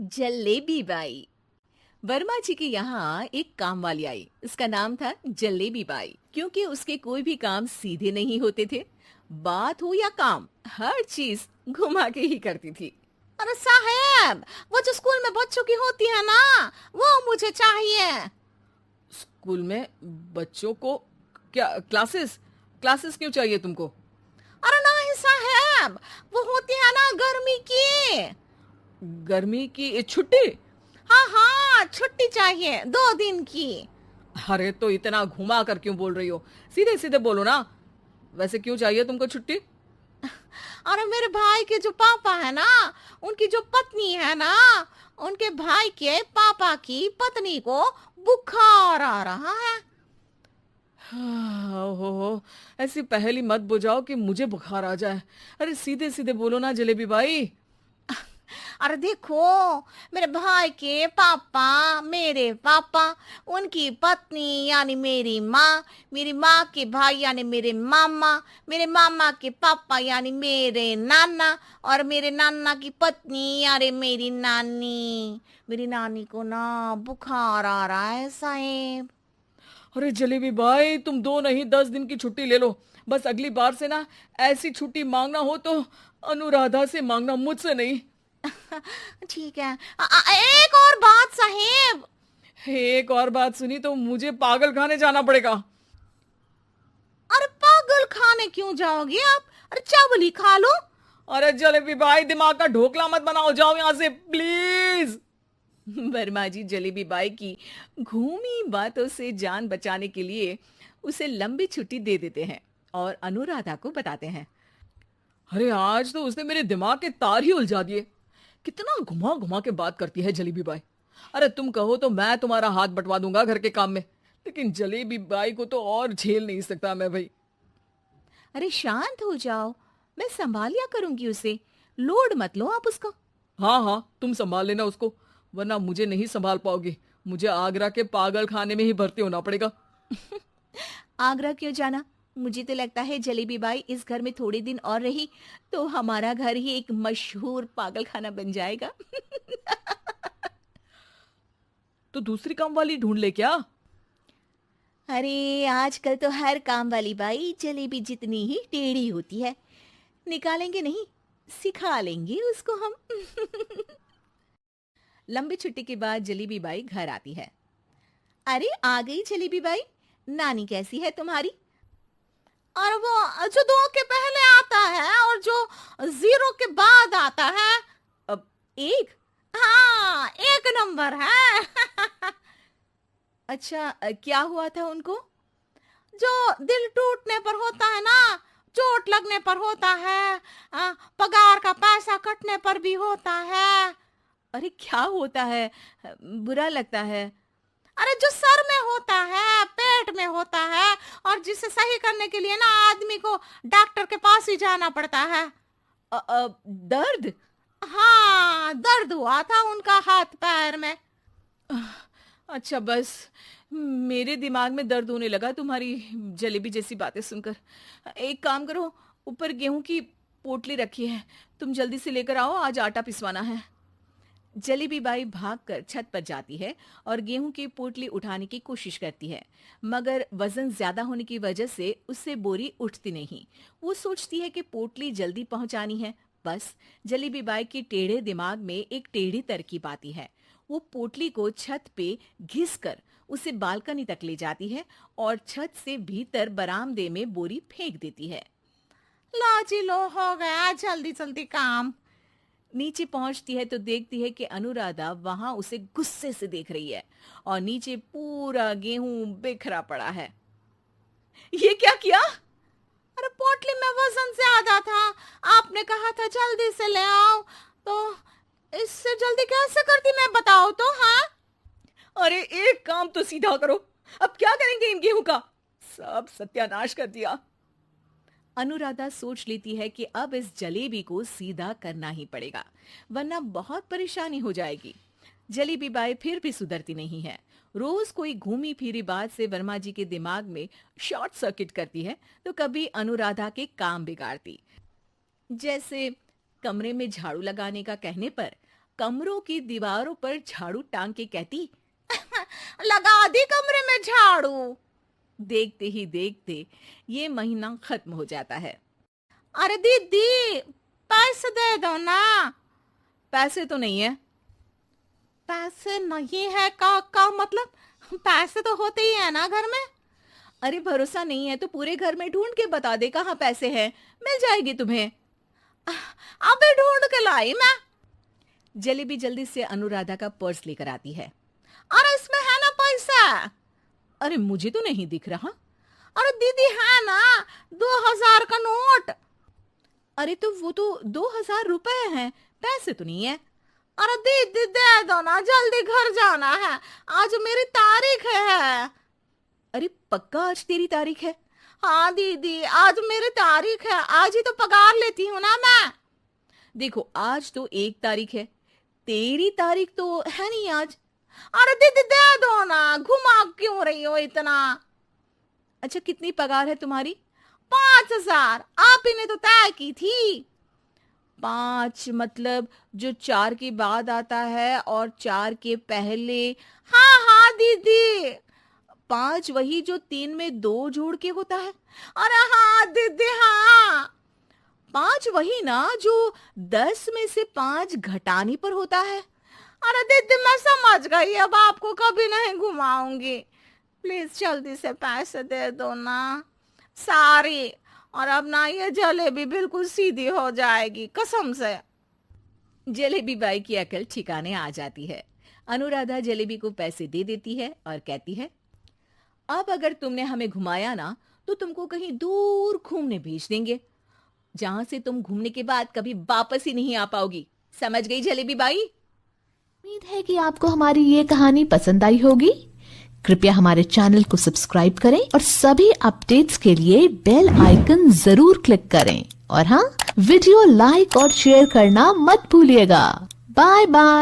Jalebi by. Verma जी के यहाँ एक काम वाली आई। उसका नाम था जलेबी बाई, क्योंकि उसके कोई भी काम सीधे नहीं होते थे। बात हो या काम, हर चीज घुमा के ही करती थी। अरे साहब, वो जो स्कूल में बच्चों की होती है ना, वो मुझे चाहिए। स्कूल में बच्चों को क्या क्लासेस क्लासेस क्यों चाहिए तुमको? अरे नहीं साहब, वो होती है ना गर्मी की। गर्मी की छुट्टी? हाँ हाँ, छुट्टी चाहिए 2 दिन की। अरे तो इतना घुमा कर क्यों बोल रही हो? सीधे सीधे बोलो ना। वैसे क्यों चाहिए तुमको छुट्टी? अरे मेरे भाई के जो पापा है ना, उनकी जो पत्नी है ना, उनके भाई के पापा की पत्नी को बुखार आ रहा है। ओहो, ऐसी पहेली मत बुझाओ कि मुझे बुखार आ जाए। अरे सीधे सीधे बोलो ना जलेबी भाई। अरे देखो, मेरे भाई के पापा, मेरे पापा, उनकी पत्नी यानी मेरी माँ के भाई यानी मेरे मामा के पापा यानी मेरे नाना, और मेरे नाना की पत्नी यानी मेरी नानी को ना बुखार आ रहा है साहेब। अरे जलेबी भाई, तुम 2 नहीं 10 दिन की छुट्टी ले लो। बस अगली बार से ना ऐसी छुट्टी मांगना हो तो अनुराधा से मांगना, मुझसे नहीं। ठीक है। एक और बात साहेब। एक और बात सुनी तो मुझे पागल खाने जाना पड़ेगा। अरे पागल खाने क्यों जाओगे आप? अरे चावल ही खा लो। अरे जलेबी भाई, दिमाग का ढोकला मत बनाओ, जाओ यहाँ से प्लीज। वर्मा जी जलेबी बाई की घूमी बातों से जान बचाने के लिए उसे लंबी छुट्टी दे देते हैं और अनुराधा को बताते हैं। अरे आज तो उसने मेरे दिमाग के तार ही उलझा दिए। कितना घुमा घुमा के बात करती है जलेबी बाई। अरे तुम कहो तो मैं तुम्हारा हाथ बंटवा दूंगा घर के काम में, लेकिन जलेबी बाई को तो और झेल नहीं सकता मैं भाई। अरे शांत हो जाओ, मैं संभाल लिया करूंगी उसे। लोड मत लो आप उसको। हाँ हाँ, तुम संभाल लेना उसको, वरना मुझे नहीं संभाल पाओगे। मुझे आगरा के पागल खाने में ही भर्ती होना पड़ेगा। आगरा क्यों जाना? मुझे तो लगता है जलेबी बाई इस घर में थोड़े दिन और रही तो हमारा घर ही एक मशहूर पागल खाना बन जाएगा। तो दूसरी काम वाली ढूंढ ले क्या? अरे आजकल तो हर काम वाली बाई जलेबी जितनी ही टेढ़ी होती है। निकालेंगे नहीं, सिखा लेंगे उसको हम। लंबी छुट्टी के बाद जलेबी बाई घर आती है। अरे आ गई जलेबी बाई, नानी कैसी है तुम्हारी? और वो जो 2 के पहले आता है और जो 0 के बाद आता है। अब एक। हाँ, 1 नंबर है। अच्छा क्या हुआ था उनको? जो दिल टूटने पर होता है ना, चोट लगने पर होता है, पगार का पैसा कटने पर भी होता है। अरे क्या होता है? बुरा लगता है। अरे जो सर में होता है, पेट में होता है, और जिसे सही करने के लिए ना आदमी को डॉक्टर के पास ही जाना पड़ता है। दर्द? हाँ, दर्द हुआ था उनका हाथ पैर में। अच्छा बस, मेरे दिमाग में दर्द होने लगा तुम्हारी जलेबी जैसी बातें सुनकर। एक काम करो, ऊपर गेहूं की पोटली रखी है, तुम जल्दी से लेकर आओ, आज आटा पिसवाना है। जलेबी बाई भागकर छत पर जाती है और गेहूं की पोटली उठाने की कोशिश करती है, मगर वजन ज्यादा होने की वजह से उससे बोरी उठती नहीं। वो सोचती है कि पोटली जल्दी पहुंचानी है। बस जलेबी बाई के टेढ़े दिमाग में एक टेढ़ी तरकीब आती है। वो पोटली को छत पे घिसकर उसे बालकनी तक ले जाती है और छत से भीतर बरामदे में बोरी फेंक देती है। लो जी लो, हो गया जल्दी जल्दी काम। नीचे पहुंचती है तो देखती है कि अनुराधा वहां उसे गुस्से से देख रही है और नीचे पूरा गेहूं बिखरा पड़ा है। ये क्या किया? अरे पोटली में वजन ज्यादा था, आपने कहा था जल्दी से ले आओ, तो इससे जल्दी कैसे करती मैं बताओ तो। हाँ, अरे एक काम तो सीधा करो, अब क्या करेंगे इन गेहूं का? सब सत्यानाश कर दिया। अनुराधा सोच लेती है कि अब इस जलेबी को सीधा करना ही पड़ेगा, वरना बहुत परेशानी हो जाएगी। जलेबी बाई फिर भी सुधरती नहीं है। रोज कोई घूमी फिरी बात से वर्मा जी के दिमाग में शॉर्ट सर्किट करती है, तो कभी अनुराधा के काम बिगाड़ती। जैसे कमरे में झाड़ू लगाने का कहने पर कमरों की दीवारों पर झाड़ू टांग के कहती, लगा दी कमरे में झाड़ू। देखते ही देखते ये महीना खत्म हो जाता है। अरे दीदी, पैसे दे दो ना। पैसे तो नहीं है। पैसे नहीं है का मतलब? पैसे तो होते ही है ना घर में। अरे भरोसा नहीं है तो पूरे घर में ढूंढ के बता दे कहाँ पैसे हैं, मिल जाएगी तुम्हें। अबे ढूंढ के लाई मैं। जलेबी जल्दी से अनुराधा का पर्स लेकर आती है। अरे इसमें है ना पैसा? अरे मुझे तो नहीं दिख रहा। अरे दीदी है ना, 2000 का नोट। अरे तो वो तो 2000 रुपए हैं, पैसे तो नहीं है। अरे दीदी दे दो ना, जल्दी घर जाना है, आज मेरी तारीख है। अरे पक्का आज तेरी तारीख है? हाँ दीदी, आज मेरी तारीख है, आज ही तो पगार लेती हूँ ना मैं। देखो आज तो 1 तारीख है, तेरी तारीख तो है नहीं आज। अरे दीदी दे दो ना, घुमा क्यों रही हो इतना? अच्छा कितनी पगार है तुम्हारी? 5000, आप ही ने तो तय की थी। 5 मतलब जो 4 के बाद आता है और 4 के पहले। हाँ हाँ दीदी। 5 वही जो 3 में 2 जोड़ के होता है। अरे हाँ दीदी हाँ। 5 वही ना जो 10 में से 5 घटाने पर होता है। अरे दीदी मैं समझ गई, अब आपको कभी नहीं घुमाऊंगी। प्लीज जल्दी से पैसे दे दो ना, सारी। और अब ना ये जलेबी बिल्कुल सीधी हो जाएगी कसम से। जलेबी बाई की अकल ठिकाने आ जाती है। अनुराधा जलेबी को पैसे दे देती है और कहती है, अब अगर तुमने हमें घुमाया ना तो तुमको कहीं दूर घूमने भेज देंगे, जहां से तुम घूमने के बाद कभी वापस ही नहीं आ पाओगी। समझ गई जलेबी बाई? उम्मीद है कि आपको हमारी ये कहानी पसंद आई होगी। कृपया हमारे चैनल को सब्सक्राइब करें और सभी अपडेट्स के लिए बेल आइकन जरूर क्लिक करें। और हाँ, वीडियो लाइक और शेयर करना मत भूलिएगा। Bye bye.